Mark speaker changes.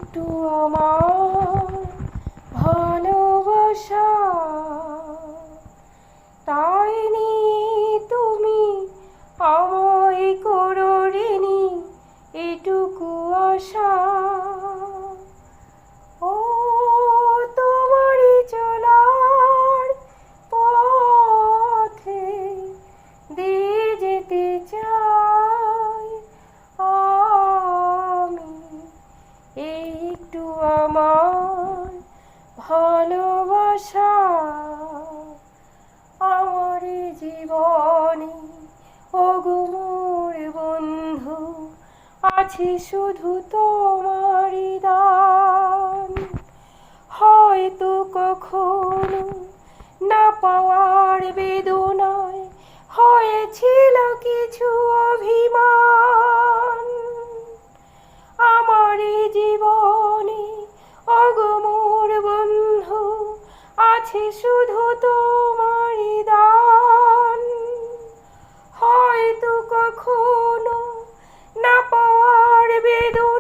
Speaker 1: একটু আমার ভালোবাসা, তাই নিয়ে তুমি আমায় করো ঋণী এটুকু আশা। ও তোমারই চলার পথে দিয়ে যেতে চাই আমি, একটু আমার ভালোবাসা। আমার জীবনে ওগো মোর বন্ধু, আছে শুধু তোমারই দান। হয়তো কখনো না পাওয়ার বেদনায় হয়েছিল কিছু অভিমান। আমার জীবনে ওগো মোর বন্ধু, আছে শুধু তোমারই দান। হয়তো কখনো না পাওয়ার বেদনা